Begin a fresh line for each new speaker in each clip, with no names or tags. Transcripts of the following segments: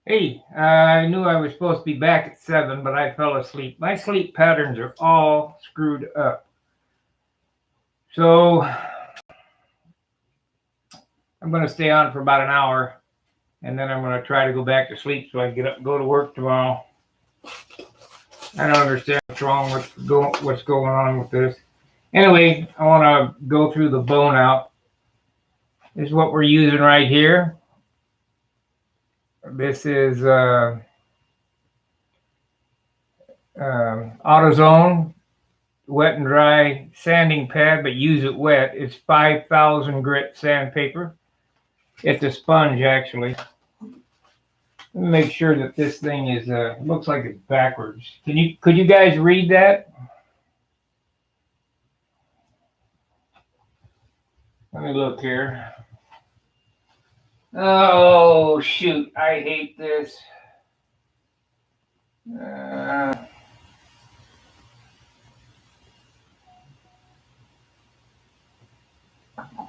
Hey, I knew I was supposed to be back at 7, but I fell asleep. My sleep patterns are all screwed up. So I'm going to stay on for about an hour, and then I'm going to try to go back to sleep so I can get up and go to work tomorrow. I don't understand what's wrong, what's going on with this. Anyway, I want to go through the bone out. This is what we're using right here. This is AutoZone wet and dry sanding pad, but use it wet. It's 5,000 grit sandpaper. It's a sponge, actually. Let me make sure that this thing is looks like it's backwards. Could you guys read that? Let me look here. Oh shoot, I hate this. Uh,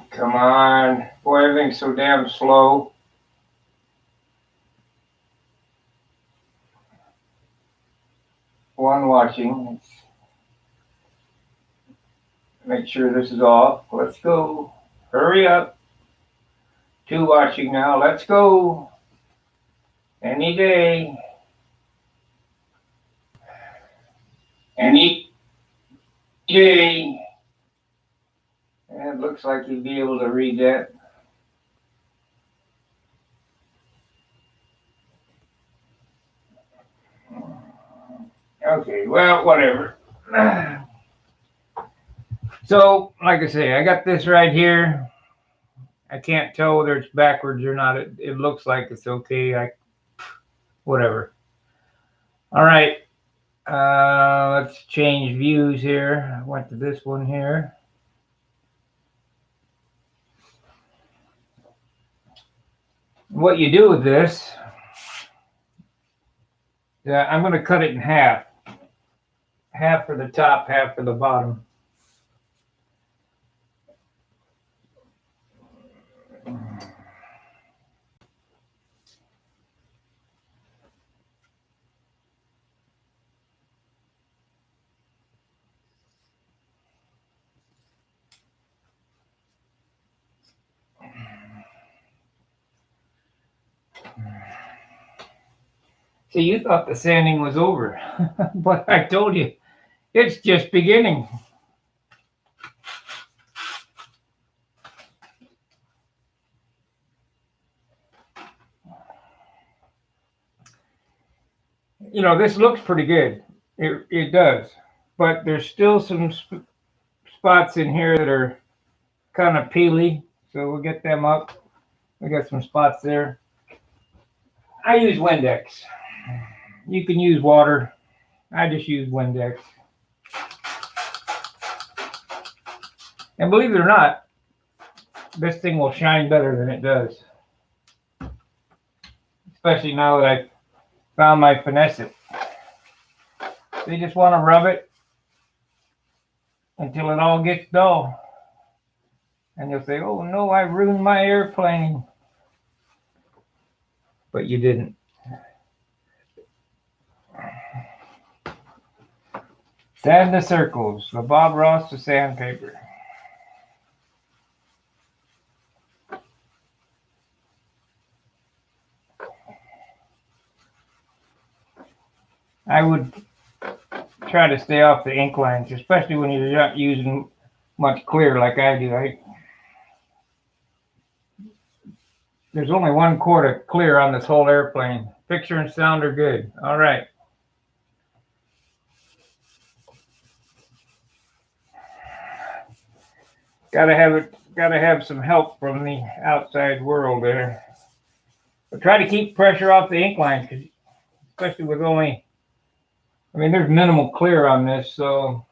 Come on. Boy, everything's so damn slow. One watching. Make sure this is off. Let's go. Hurry up. Two watching now. Let's go. Any day. Any day. And it looks like you'd be able to read that. Okay, well, whatever. So, like I say, I got this right here. I can't tell whether it's backwards or not. It looks like it's okay. Whatever. All right. Let's change views here. I went to this one here. What you do with this, I'm going to cut it in half. Half for the top, half for the bottom. See, you thought the sanding was over, but I told you, it's just beginning. You know, this looks pretty good. It does, but there's still some spots in here that are kind of peely, so we'll get them up. We got some spots there. I use Windex. You can use water. I just use Windex. And believe it or not, this thing will shine better than it does. Especially now that I've found my finesse it. So you just want to rub it until it all gets dull. And you'll say, oh no, I ruined my airplane. But you didn't. Sand the circles, the Bob Ross of sandpaper. I would try to stay off the ink lines, especially when you're not using much clear like I do. There's only one quart of clear on this whole airplane. Picture and sound are good. All right. Gotta have some help from the outside world there. But try to keep pressure off the ink lines, especially with only, there's minimal clear on this, so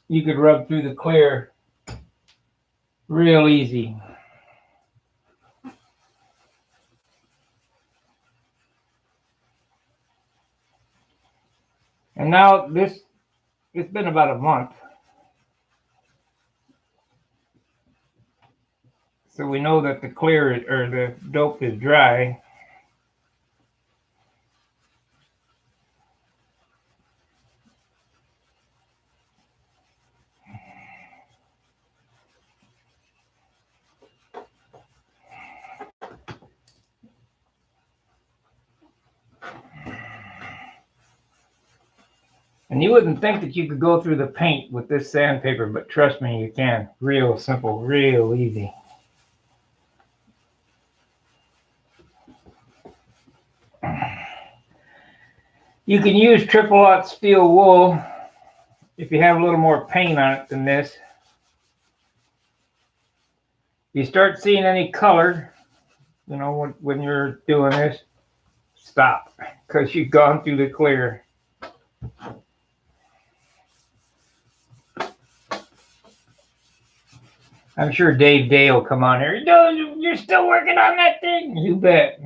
you could rub through the clear real easy. And now it's been about a month So we know that the clear or the dope is dry. And you wouldn't think that you could go through the paint with this sandpaper, but trust me, you can. Real simple, real easy. You can use triple aught steel wool if you have a little more paint on it than this. If you start seeing any color, you know, when you're doing this, stop, because you've gone through the clear. I'm sure Dave Day will come on here. You're still working on that thing? You bet.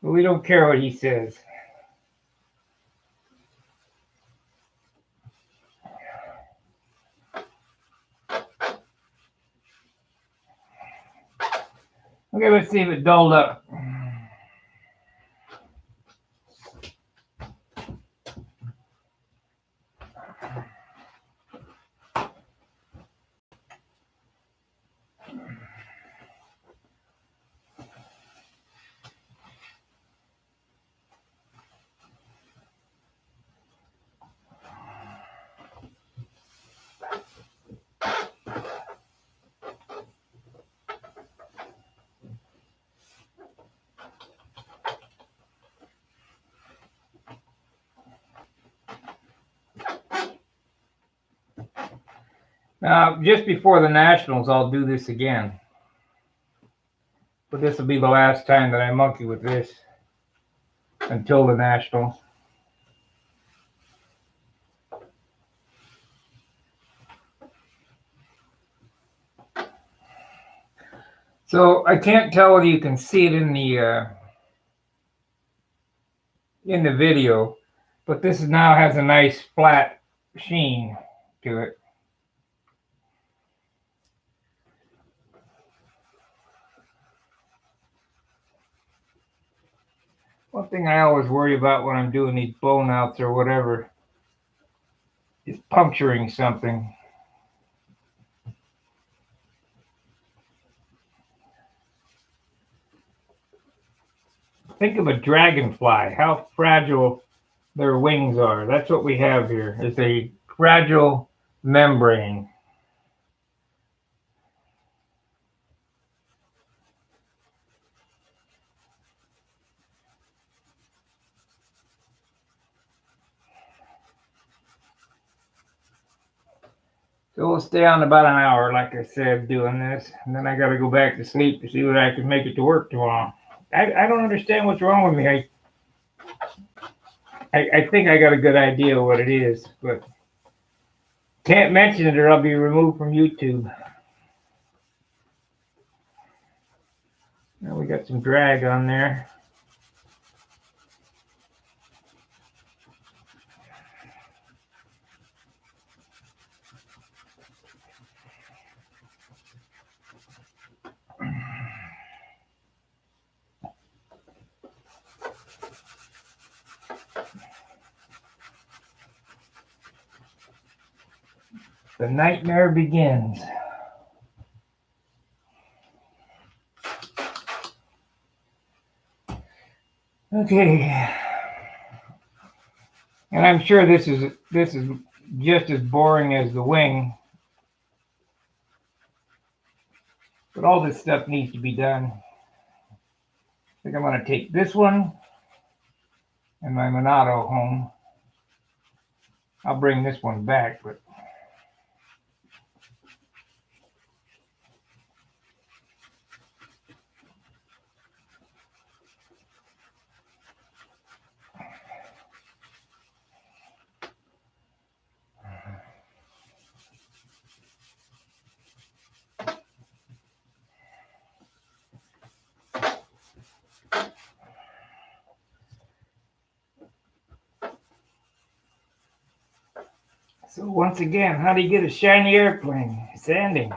But we don't care what he says. Okay, let's see if it dulled up. Now, just before the Nationals, I'll do this again. But this will be the last time that I monkey with this until the Nationals. So I can't tell whether you can see it in the video, but this now has a nice flat sheen to it. One thing I always worry about when I'm doing these blown outs or whatever is puncturing something. Think of a dragonfly, how fragile their wings are. That's what we have here, is a fragile membrane. So we'll stay on about an hour, like I said, doing this. And then I got to go back to sleep to see what I can make it to work tomorrow. I don't understand what's wrong with me. I think I got a good idea what it is, but can't mention it or I'll be removed from YouTube. Now we got some drag on there. The nightmare begins. Okay. And I'm sure this is just as boring as the wing. But all this stuff needs to be done. I think I'm going to take this one and my Monado home. I'll bring this one back, but so once again, how do you get a shiny airplane? It's sanding.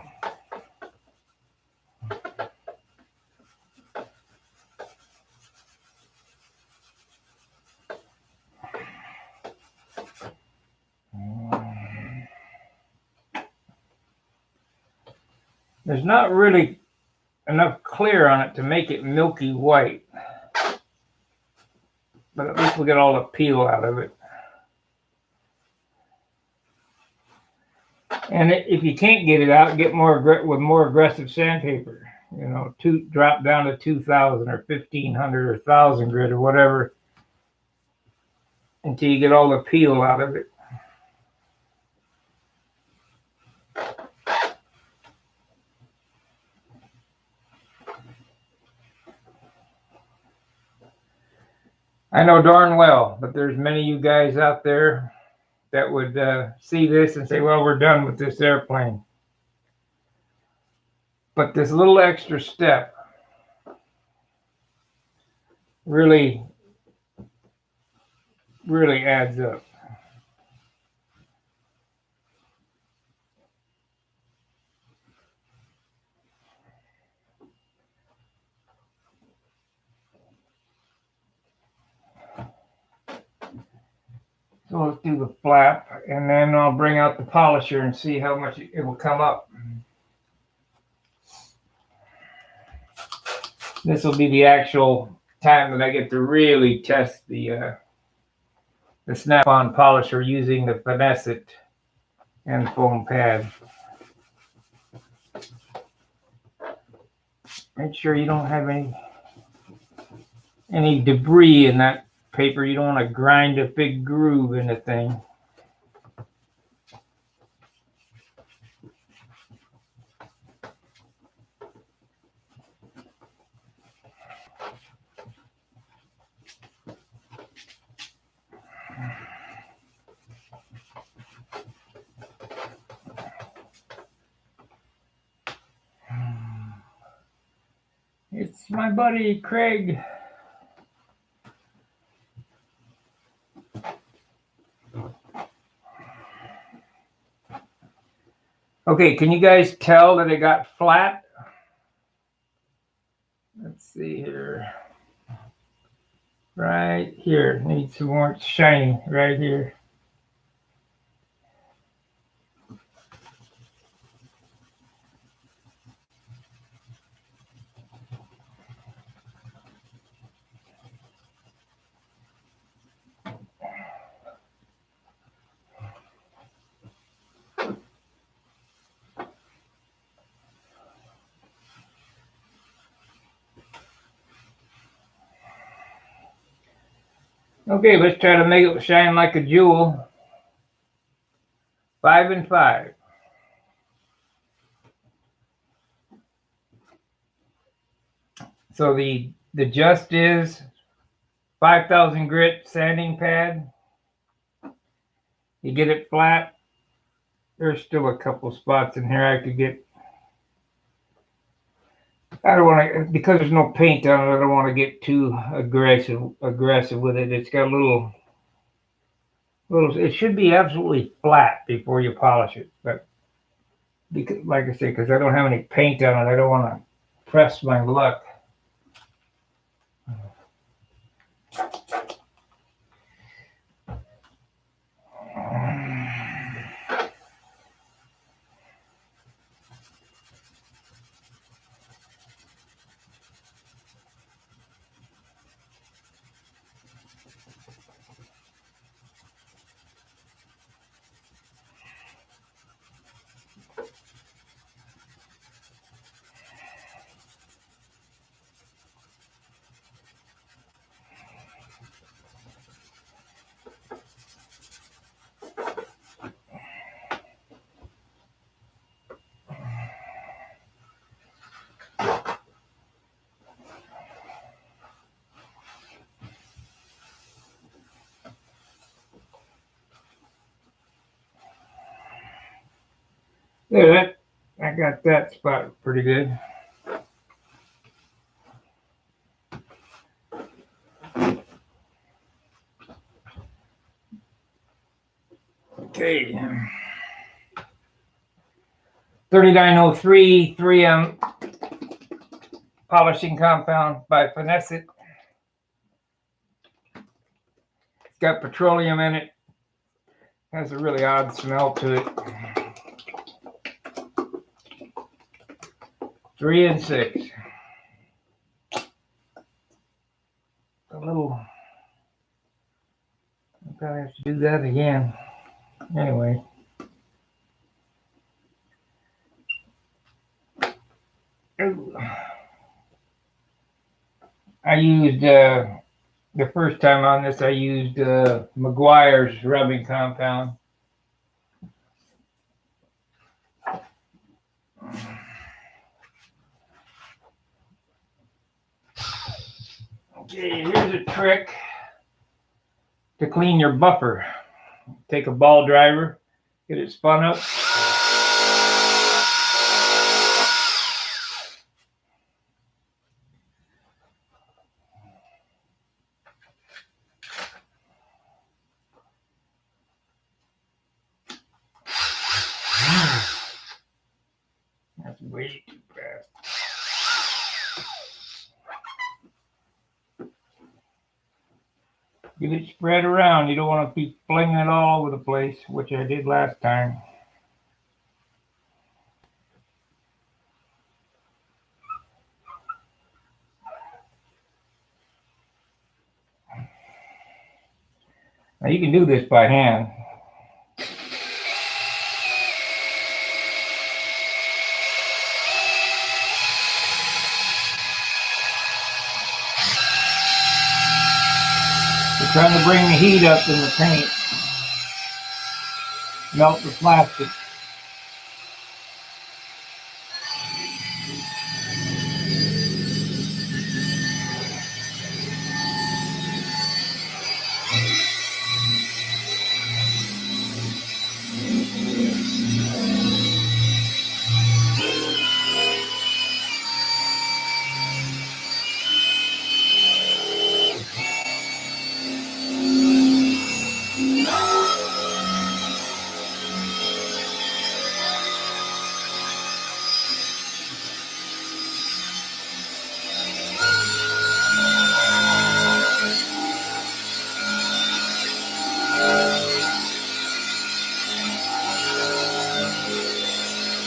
There's not really enough clear on it to make it milky white, but at least we'll get all the peel out of it. And if you can't get it out, get with more aggressive sandpaper. You know, drop down to 2,000 or 1,500 or 1,000 grit or whatever until you get all the peel out of it. I know darn well, but there's many of you guys out there that would see this and say, well, we're done with this airplane. But this little extra step really adds up. So let's do the flap, and then I'll bring out the polisher and see how much it will come up. This will be the actual time that I get to really test the snap-on polisher using the Finesse It and foam pad. Make sure you don't have any debris in that paper. You don't want to grind a big groove in the thing. It's my buddy Craig. Okay, can you guys tell that it got flat? Let's see here. Right here. Needs some more shiny right here. Okay, let's try to make it shine like a jewel. 5 and 5. So the just is 5,000 grit sanding pad. You get it flat. There's still a couple spots in here I could get. I don't want to, because there's no paint on it, I don't want to get too aggressive with it. It's got little, it should be absolutely flat before you polish it. But because, like I said, because I don't have any paint on it, I don't want to press my luck. There, I got that spot pretty good. Okay. 3903 3M polishing compound by Finesse It. It's got petroleum in it. Has a really odd smell to it. 3 and 6. A little. I'm gonna have to do that again. Anyway. I used the first time on this. I used McGuire's rubbing compound. Okay, here's a trick to clean your buffer. Take a ball driver, get it spun up. That's way too fast. Get it spread around. You don't want to be flinging it all over the place, which I did last time. Now you can do this by hand. We're trying to bring the heat up in the paint. Melt the plastic.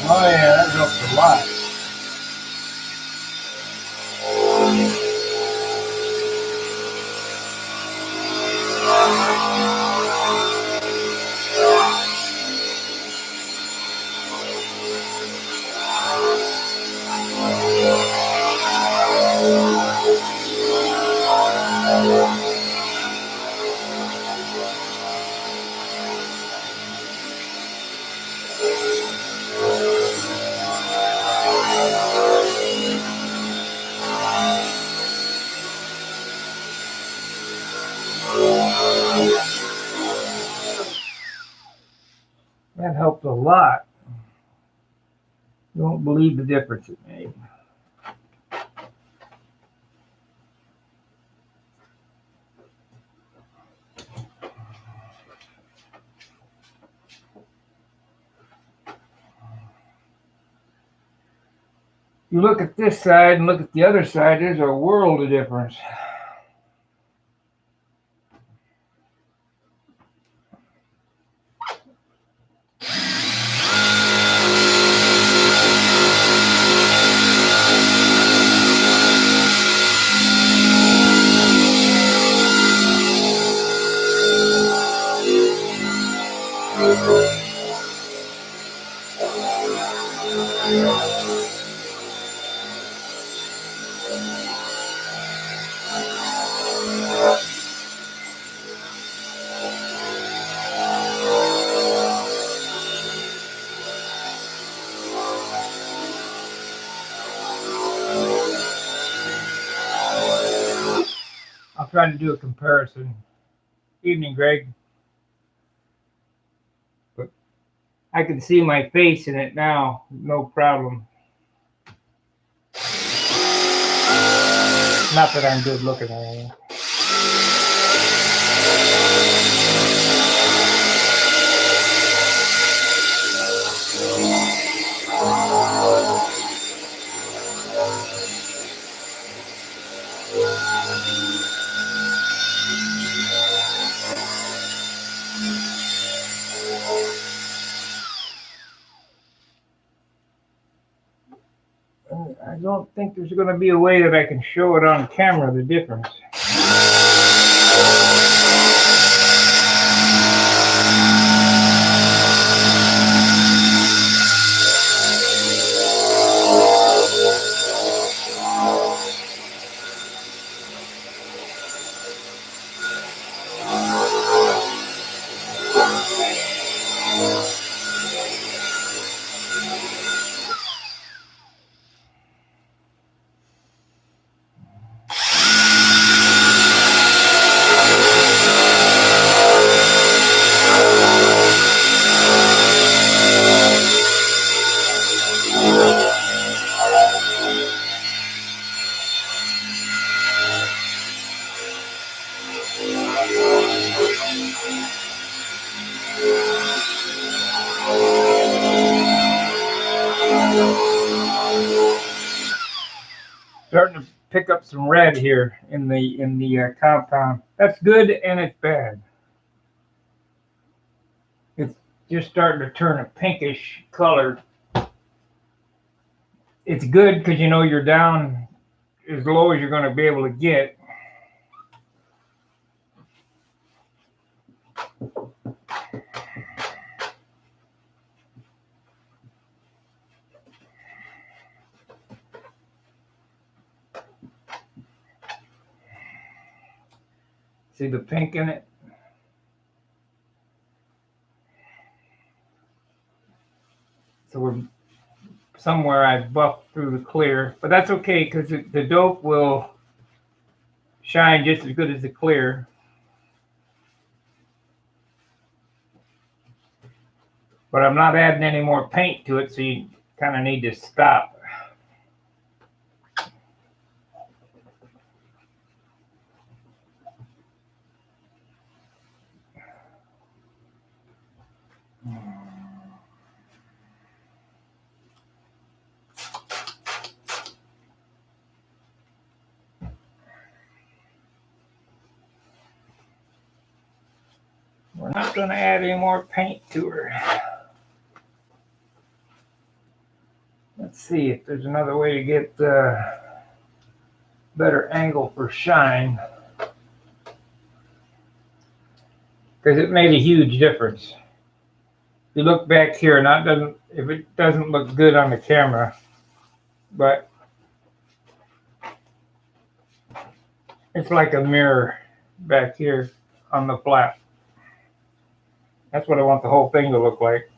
Oh yeah, that helps a lot. That helped a lot. You won't believe the difference it made. You look at this side and look at the other side, there's a world of difference. I'll try to do a comparison. Evening, Greg. But I can see my face in it now, no problem. Not that I'm good looking or anything. I don't think there's going to be a way that I can show it on camera, the difference. Starting to pick up some red here in the compound. That's good and it's bad. It's just starting to turn a pinkish color. It's good because you know you're down as low as you're going to be able to get. See the pink in it? So we're somewhere I buffed through the clear, but that's okay because the dope will shine just as good as the clear. But I'm not adding any more paint to it, so you kind of need to stop. We're not going to add any more paint to her. Let's see if there's another way to get better angle for shine. Because it made a huge difference. If you look back here, if it doesn't look good on the camera, but it's like a mirror back here on the flap. That's what I want the whole thing to look like.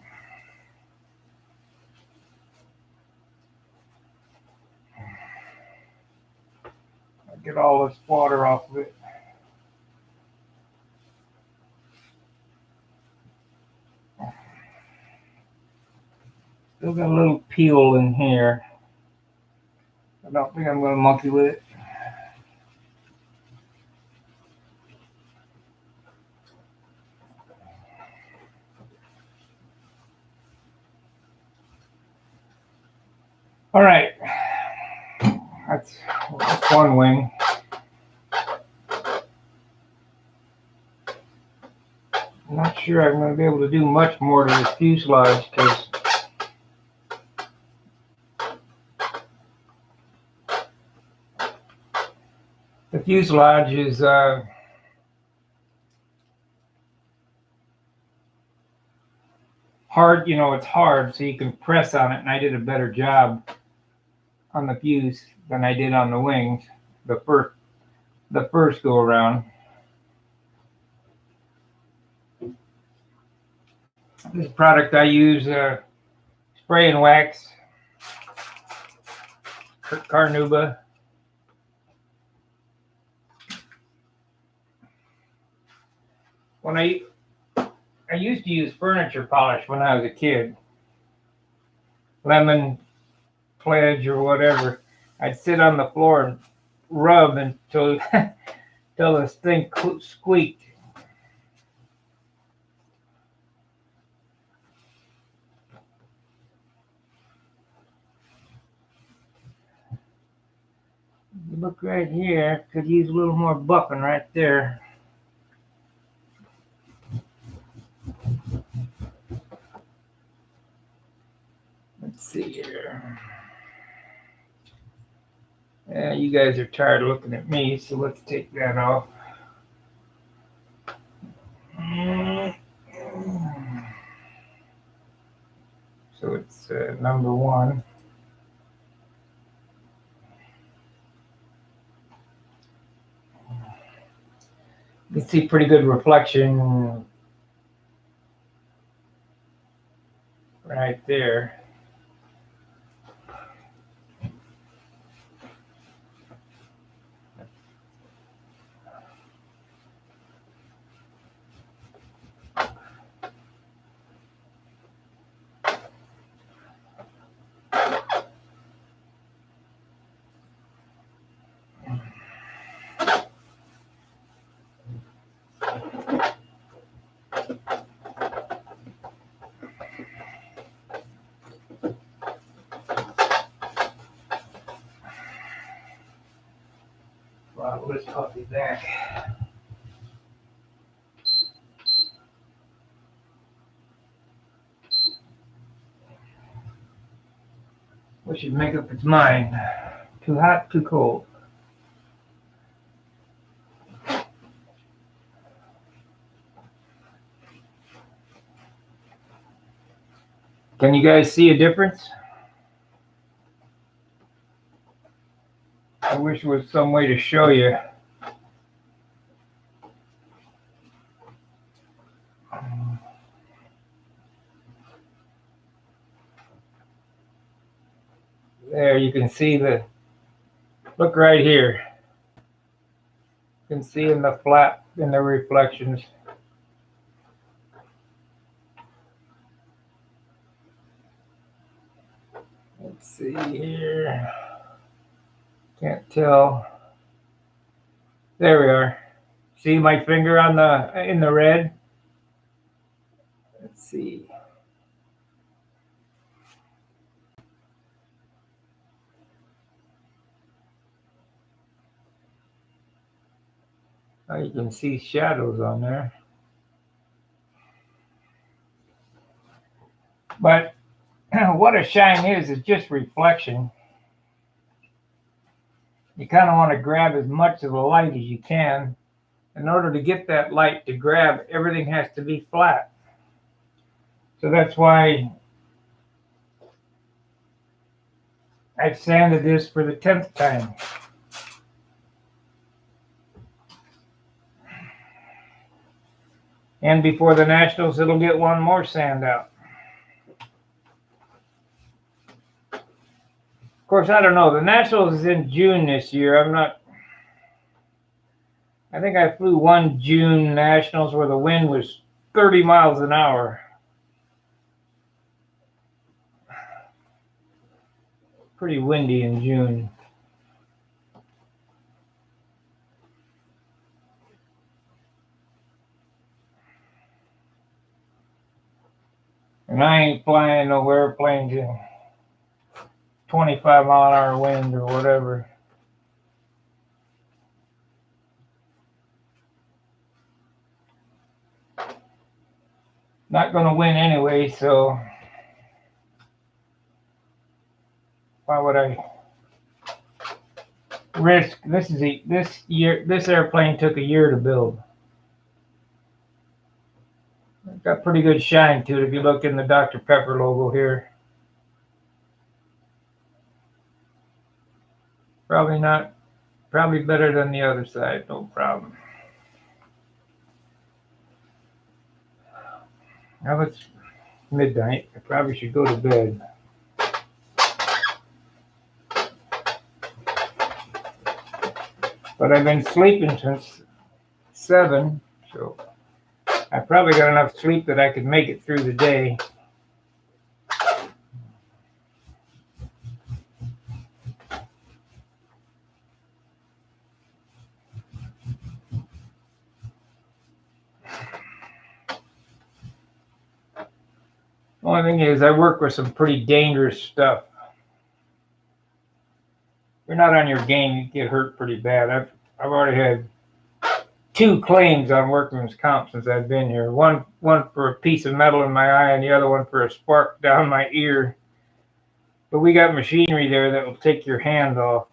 I'll get all this water off of it. Still got a little peel in here. I don't think I'm going to monkey with it. All right, that's one wing. I'm not sure I'm going to be able to do much more to this fuselage because the fuselage is hard. You know, it's hard, so you can press on it, and I did a better job on the fuse than I did on the wings the first go around. This product I use spray and wax Carnauba. When I used to use furniture polish when I was a kid, lemon pledge or whatever. I'd sit on the floor and rub until until this thing squeaked. You look right here, could use a little more buffing right there. Let's see here. Yeah, you guys are tired of looking at me, so let's take that off. So it's number 1. You can see pretty good reflection right there. Wow, let's copy back. What should make up its mind? Too hot, too cold. Can you guys see a difference? I wish there was some way to show you. There, you can see look right here. You can see in the flat, in the reflections. Let's see here. Can't tell. There we are. See my finger on in the red? Let's see. Oh, you can see shadows on there. But what a shine is just reflection. You kind of want to grab as much of the light as you can. In order to get that light to grab, everything has to be flat. So that's why I've sanded this for the 10th time. And before the Nationals, it'll get one more sand out. Of course, I don't know. The Nationals is in June this year. I think I flew one June Nationals where the wind was 30 miles an hour. Pretty windy in June. And I ain't flying no airplanes in 25-mile-an-hour wind or whatever. Not going to win anyway, so why would I risk? This airplane took a year to build. It's got pretty good shine to it if you look in the Dr. Pepper logo here. Probably better than the other side, no problem. Now it's midnight. I probably should go to bed. But I've been sleeping since 7, so I probably got enough sleep that I could make it through the day. The only thing is I work with some pretty dangerous stuff. If you're not on your game, you get hurt pretty bad. I've already had 2 claims on workman's comp since I've been here. One for a piece of metal in my eye and the other one for a spark down my ear. But we got machinery there that will take your hand off.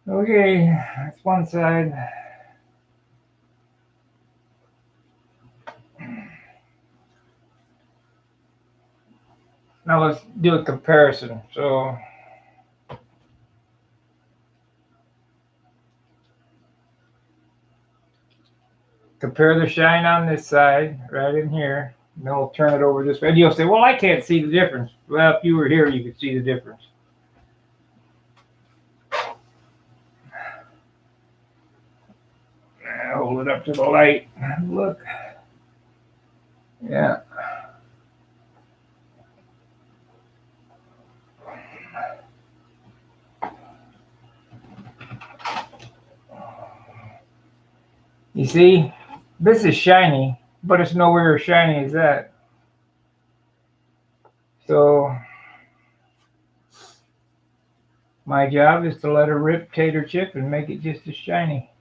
Okay, that's one side. Now let's do a comparison. So compare the shine on this side, right in here. And then we'll turn it over this way. And you'll say, well, I can't see the difference. Well, if you were here, you could see the difference. Hold it up to the light. Look. Yeah. You see, this is shiny, but it's nowhere as shiny as that. So my job is to let her rip tater chip and make it just as shiny.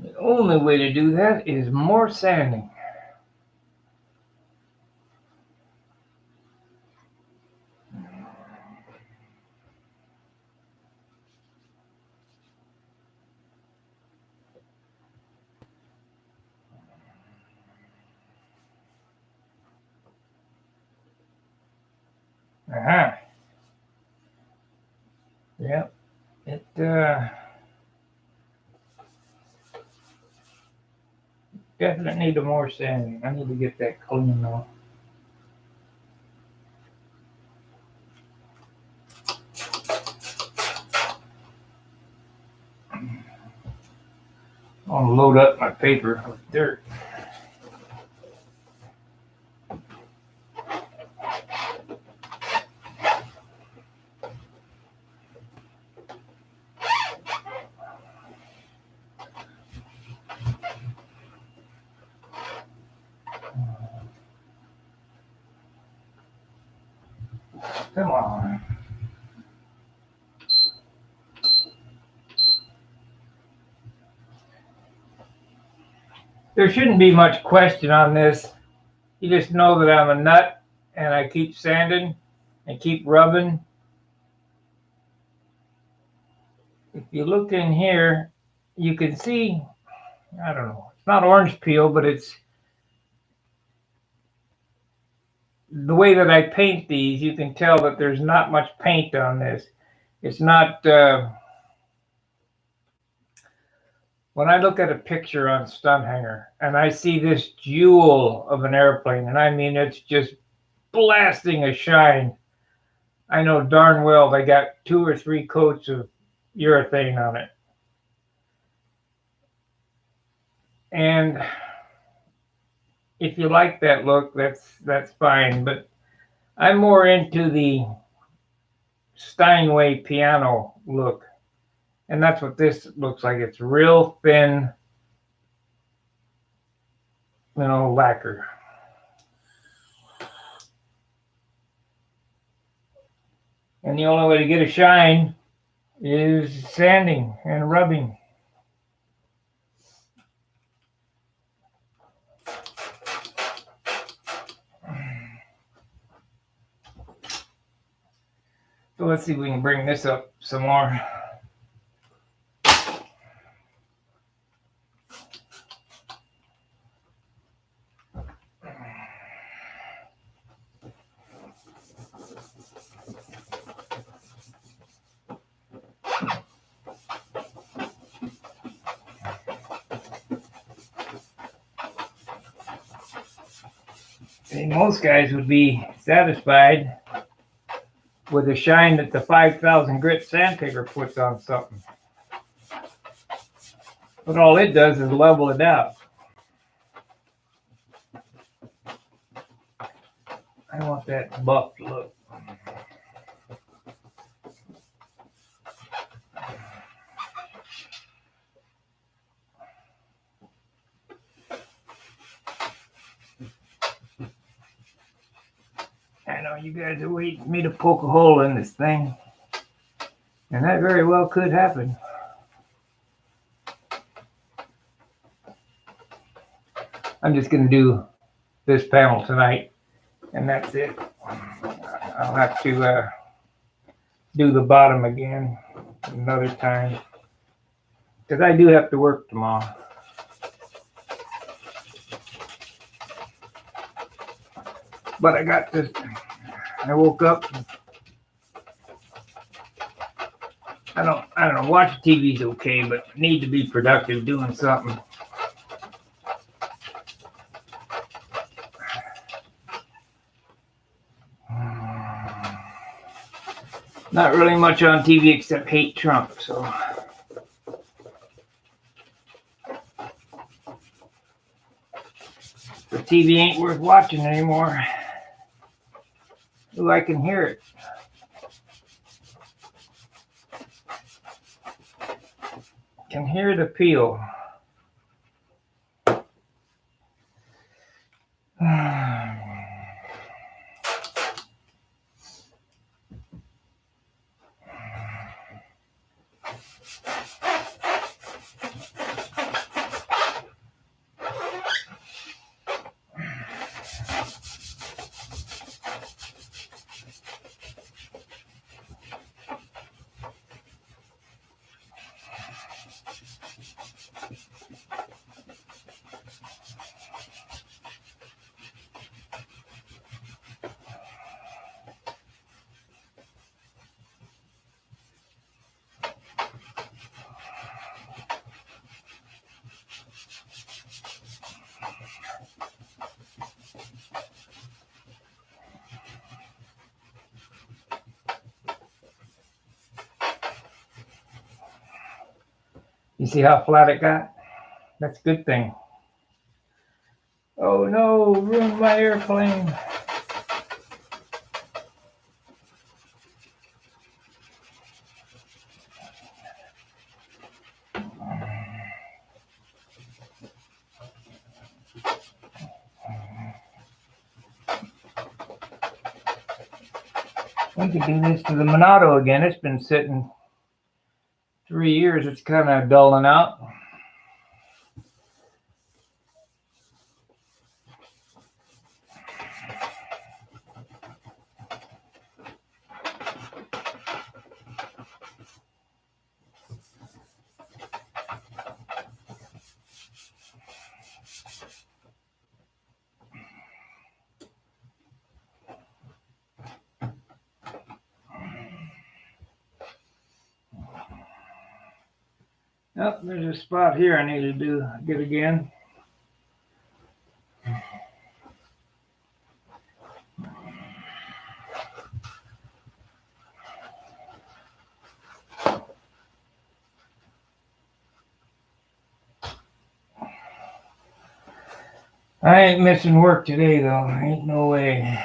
The only way to do that is more sanding. Uh-huh. Yep. It definitely need more sanding. I need to get that clean though. I'll load up my paper with dirt. Come on. There shouldn't be much question on this. You just know that I'm a nut and I keep sanding and keep rubbing. If you look in here, you can see, I don't know, it's not orange peel, but it's the way that I paint these, you can tell that there's not much paint on this. It's not, when I look at a picture on Stunt Hanger and I see this jewel of an airplane, and I mean it's just blasting a shine, I know darn well they got 2 or 3 coats of urethane on it. And if you like that look, that's fine. But I'm more into the Steinway piano look. And that's what this looks like. It's real thin, lacquer. And the only way to get a shine is sanding and rubbing. So let's see if we can bring this up some more. See, most guys would be satisfied with the shine that the 5,000 grit sandpaper puts on something. But all it does is level it out. I want that buff look. I know you guys are waiting for me to poke a hole in this thing. And that very well could happen. I'm just going to do this panel tonight, and that's it. I'll have to do the bottom again another time, because I do have to work tomorrow. But I got this. I woke up. I don't know. Watching TV's okay, but need to be productive doing something. Not really much on TV except hate Trump, so. The TV ain't worth watching anymore. Ooh, I can hear it. Can hear the peel. You see how flat it got? That's a good thing. Oh no, ruined my airplane. We could do this to the Monado again. It's been sitting 3 years. It's kind of dulling out. Oh, there's a spot here I need to get again. I ain't missing work today though. Ain't no way.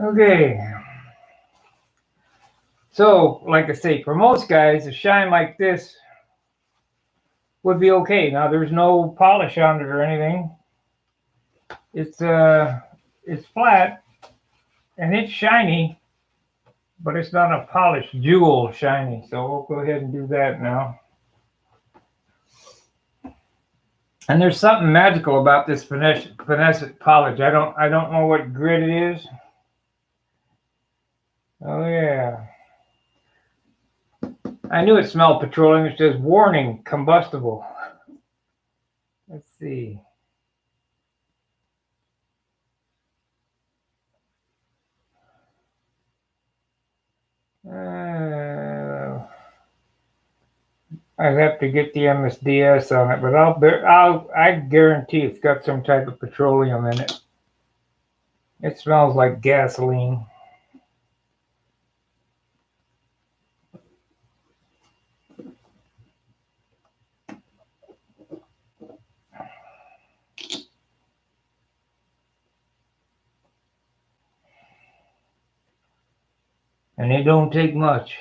Okay. So, like I say, for most guys, a shine like this would be okay. Now, there's no polish on it or anything. It's flat and it's shiny, but it's not a polished jewel shiny. So we'll go ahead and do that now. And there's something magical about this phenolic polish. I don't know what grit it is. Oh yeah. I knew it smelled petroleum. It says warning, combustible. Let's see. I'd have to get the MSDS on it, but I guarantee it's got some type of petroleum in it. It smells like gasoline. And it don't take much.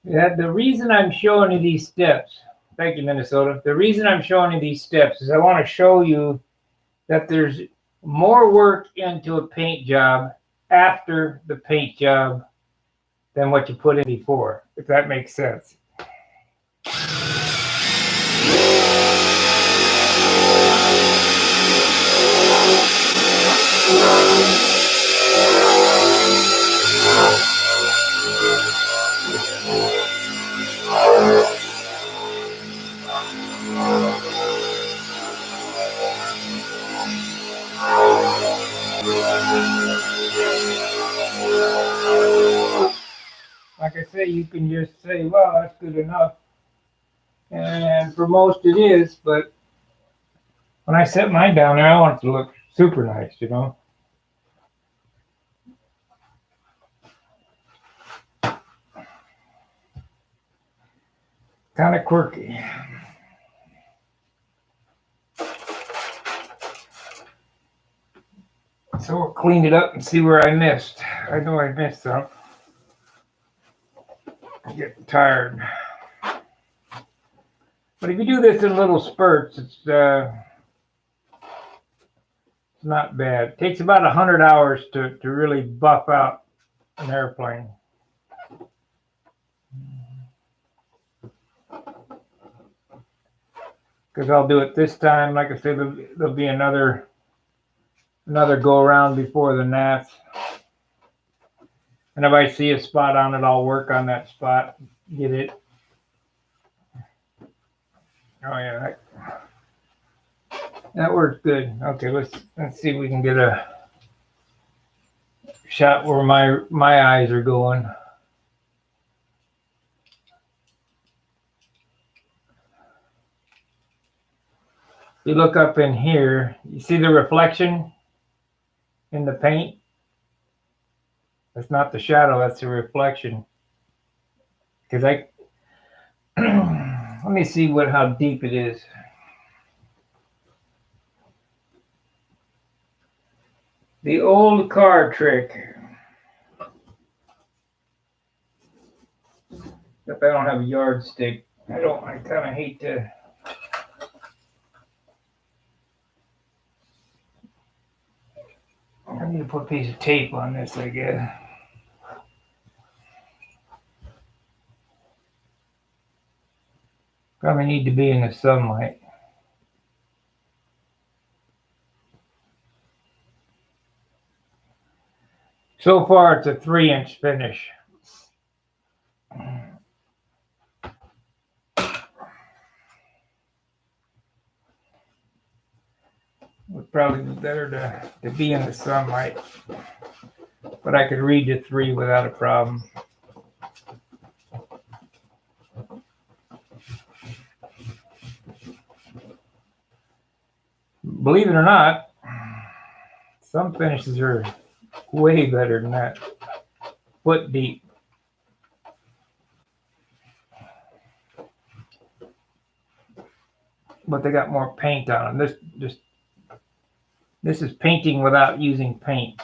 Yeah, the reason I'm showing you these steps, thank you, Minnesota. The reason I'm showing you these steps is I want to show you that there's more work into a paint job after the paint job than what you put in before, if that makes sense. Like I say, you can just say, well, that's good enough. And for most it is, but when I set mine down there, I want it to look super nice, you know? Kind of quirky. So we'll clean it up and see where I missed. I know I missed some. I'm getting tired. But if you do this in little spurts, it's not bad. It takes about 100 hours to really buff out an airplane. Because I'll do it this time. Like I said, there'll be another go around before the gnats. And if I see a spot on it, I'll work on that spot, get it. Oh yeah, that works good. Okay, let's see if we can get a shot where my eyes are going. You look up in here, you see the reflection in the paint? That's not the shadow, that's the reflection. Because let me see how deep it is. The old car trick. If I don't have a yardstick, I kind of hate to. I need to put a piece of tape on this, I guess. Probably need to be in the sunlight. So far, it's a 3-inch finish. Would probably be better to be in the sunlight, but I could read the 3 without a problem. Believe it or not, some finishes are way better than that. Foot deep. But they got more paint on them. This is painting without using paint.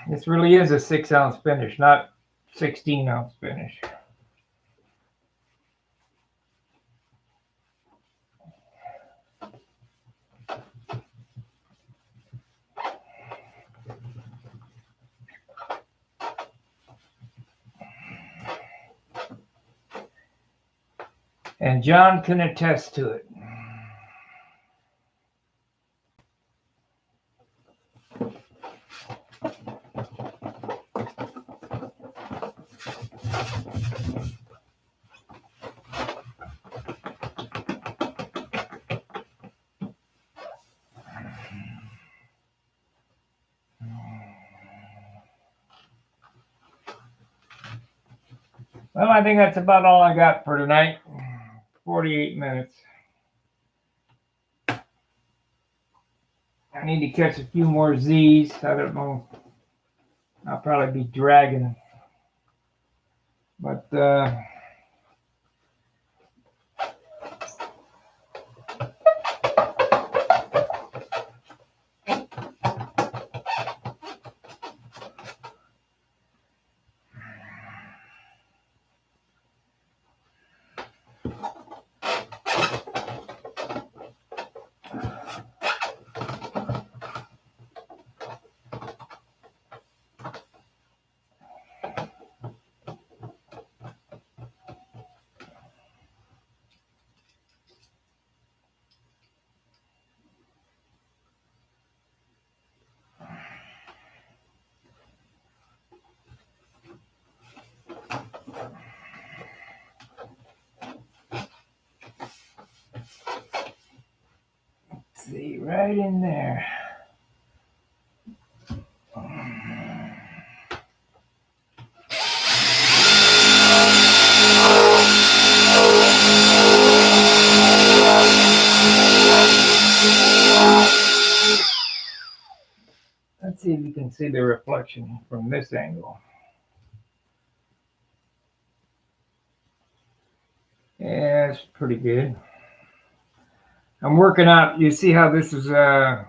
This really is a 6-ounce finish, not 16-ounce finish. And John can attest to it. Well, I think that's about all I got for tonight. 48 minutes. I need to catch a few more Z's. I don't know. I'll probably be dragging. But see, right in there. Let's see if you can see the reflection from this angle. Yeah, it's pretty good. I'm working out. You see how this is the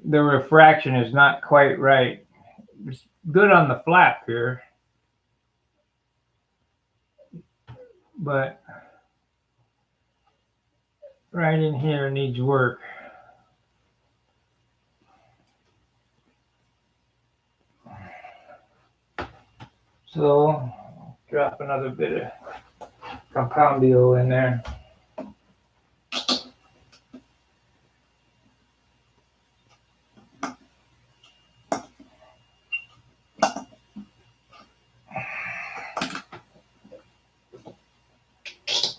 refraction is not quite right. It's good on the flap here, but right in here needs work. So drop another bit of compoundio in there.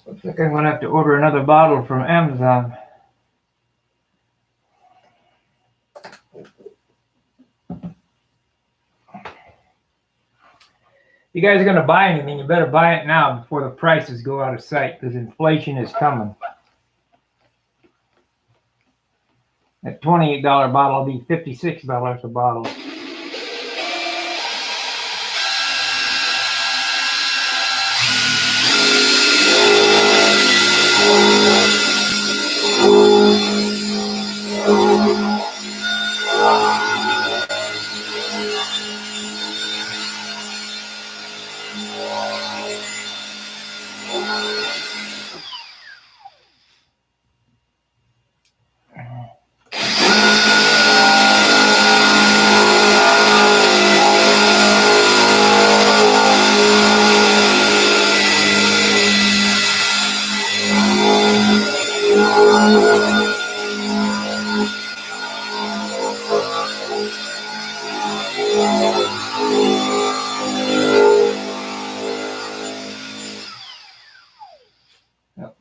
Looks like I'm going to have to order another bottle from Amazon. you guys are going to buy anything, you better buy it now before the prices go out of sight, because inflation is coming. That $28 bottle will be $56 a bottle.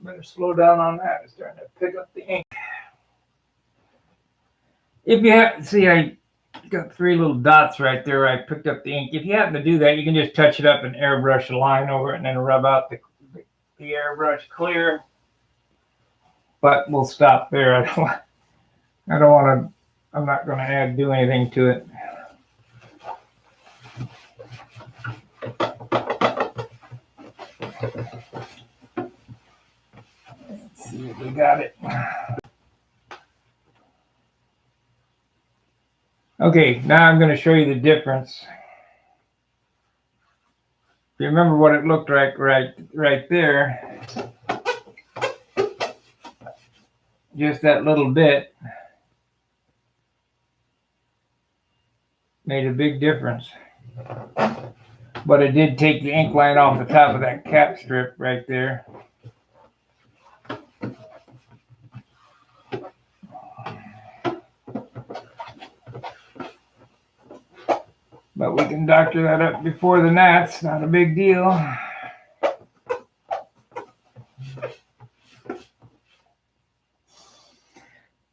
Better slow down on that. It's starting to pick up the ink. If you have, see, I got 3 little dots right there. I picked up the ink. If you happen to do that, you can just touch it up and airbrush a line over it and then rub out the airbrush clear. But we'll stop there. I don't want to, I'm not going to do anything to it. Let's see if we got it. Okay, now I'm going to show you the difference. If you remember what it looked like right there, just that little bit made a big difference. But it did take the ink line off the top of that cap strip right there. But we can doctor that up before the gnats, not a big deal.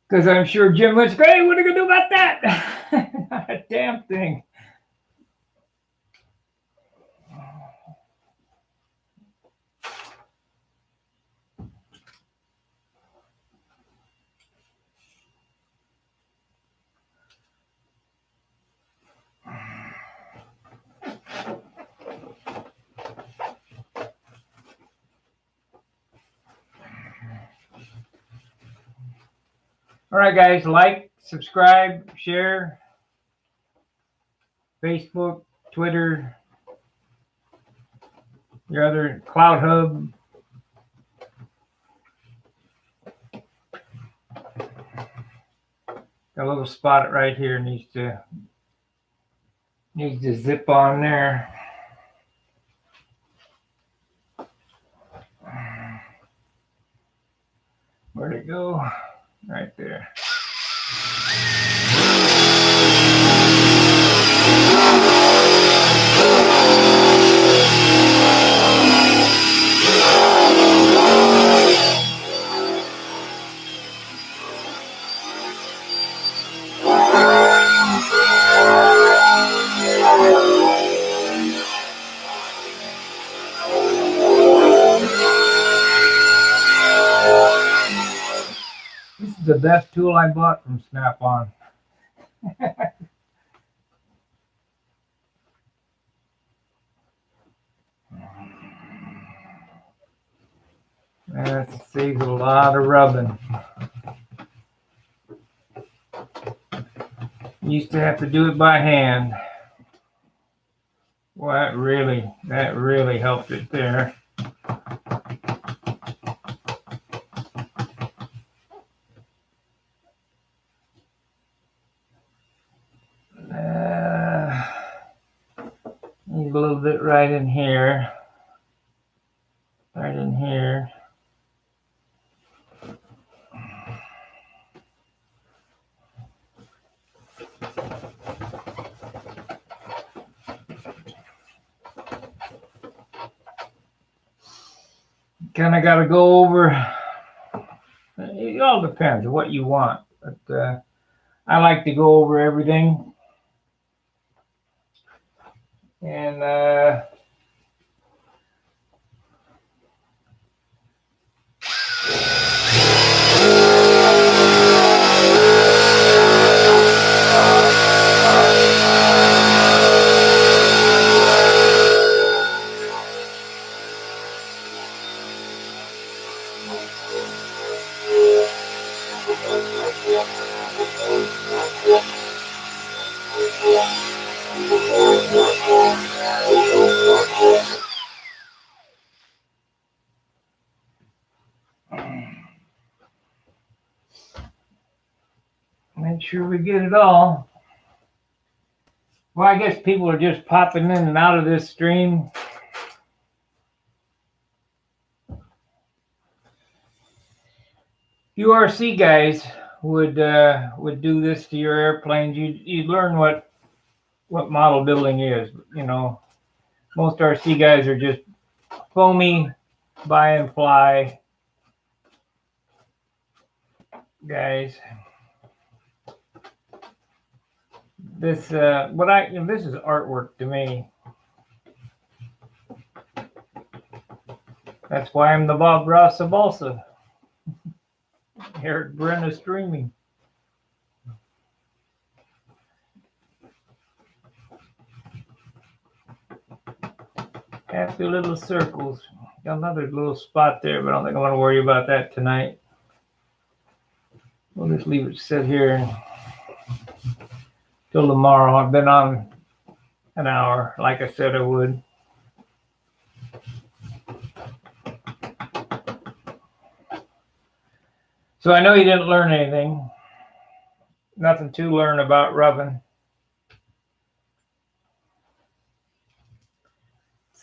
Because I'm sure Jim was great. What are we going to do about that? Not a damn thing. All right, guys, like, subscribe, share, Facebook, Twitter, your other Cloud Hub. Got a little spot right here needs to zip on there. Where'd it go? Right there. This is the best tool I bought from Snap-on. That saves a lot of rubbing. Used to have to do it by hand. Well, that really helped it there. Need a little bit right in here. Right in here. Kind of got to go over. It all depends on what you want, but I like to go over everything. And Make sure we get it all. Well, I guess people are just popping in and out of this stream. URC guys would do this to your airplanes. You'd learn what model building is. You know, most RC guys are just foamy, buy and fly guys. This this is artwork to me. That's why I'm the Bob Ross of Balsa. Eric Brenna streaming. Happy little circles. Got another little spot there, but I don't think I want to worry about that tonight. We'll just leave it sit here till tomorrow. I've been on an hour, like I said I would. So I know you didn't learn anything. Nothing to learn about rubbing.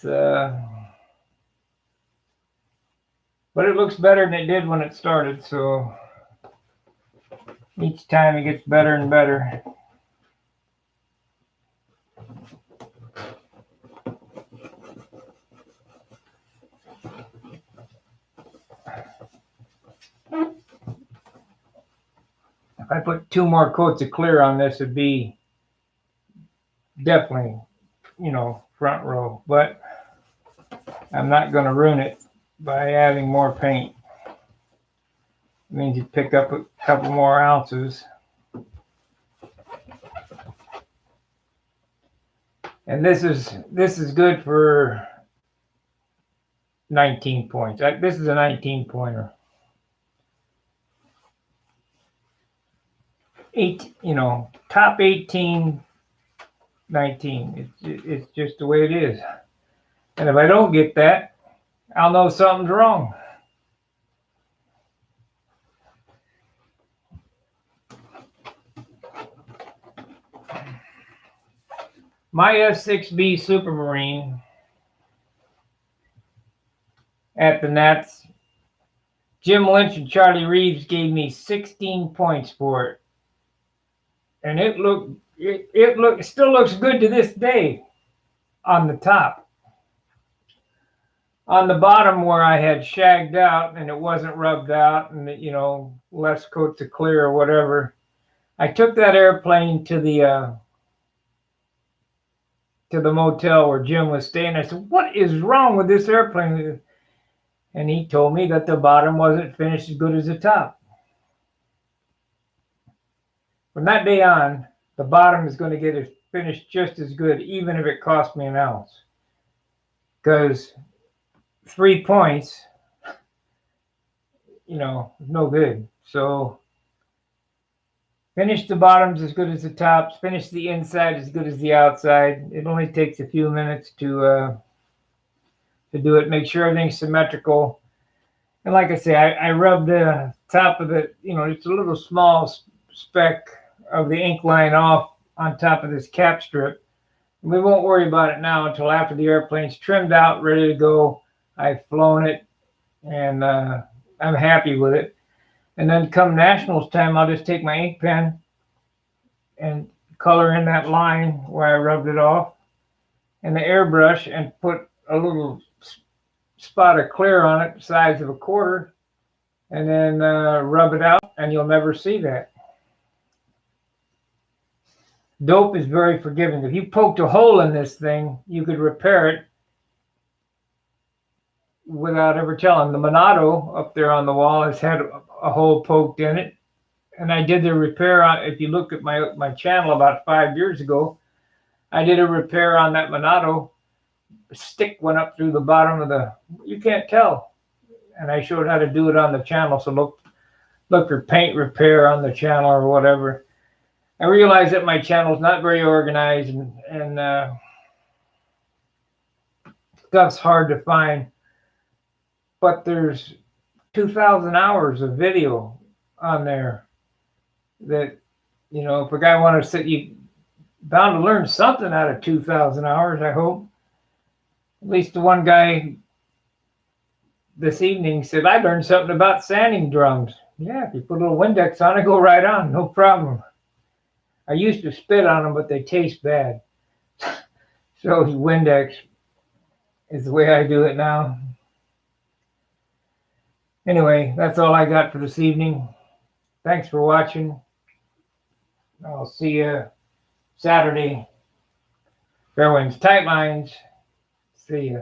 But it looks better than it did when it started, so each time it gets better and better. If I put 2 more coats of clear on this, it'd be definitely, front row. But I'm not going to ruin it by adding more paint. It means you pick up a couple more ounces. And this is good for 19 points. This is a 19 pointer. 8, top 18, 19. It's just the way it is. And if I don't get that, I'll know something's wrong. My F6B Supermarine at the Nats, Jim Lynch and Charlie Reeves gave me 16 points for it. And it still looks good to this day on the top. On the bottom where I had shagged out and it wasn't rubbed out and less coats of clear or whatever, I took that airplane to the motel where Jim was staying. I said, "What is wrong with this airplane?" And he told me that the bottom wasn't finished as good as the top. From that day on, the bottom is going to get it finished just as good, even if it cost me an ounce. Because 3 points, no good. So finish the bottoms as good as the tops. Finish the inside as good as the outside. It only takes a few minutes to do it. Make sure everything's symmetrical. And like I say, I rubbed the top of the, it's a little small speck of the ink line off on top of this cap strip. We won't worry about it now until after the airplane's trimmed out, ready to go. I've flown it, and I'm happy with it. And then come nationals time, I'll just take my ink pen and color in that line where I rubbed it off, and the airbrush, and put a little spot of clear on it the size of a quarter, and then rub it out, and you'll never see that. Dope is very forgiving. If you poked a hole in this thing, you could repair it without ever telling. The Monado up there on the wall has had a hole poked in it, and I did the repair on. If you look at my channel about 5 years ago, I did a repair on that Monado. A stick went up through the bottom of the. You can't tell, and I showed how to do it on the channel. So look for paint repair on the channel or whatever. I realize that my channel is not very organized, and stuff's hard to find. But there's 2,000 hours of video on there that You know, if a guy wants to sit, you bound to learn something out of 2,000 hours, I hope. At least the one guy this evening said, I learned something about sanding drums. Yeah, if you put a little Windex on it, go right on, no problem. I used to spit on them, but they taste bad. So Windex is the way I do it now. Anyway, that's all I got for this evening. Thanks for watching. I'll see you Saturday. Fair winds, tight lines. See ya.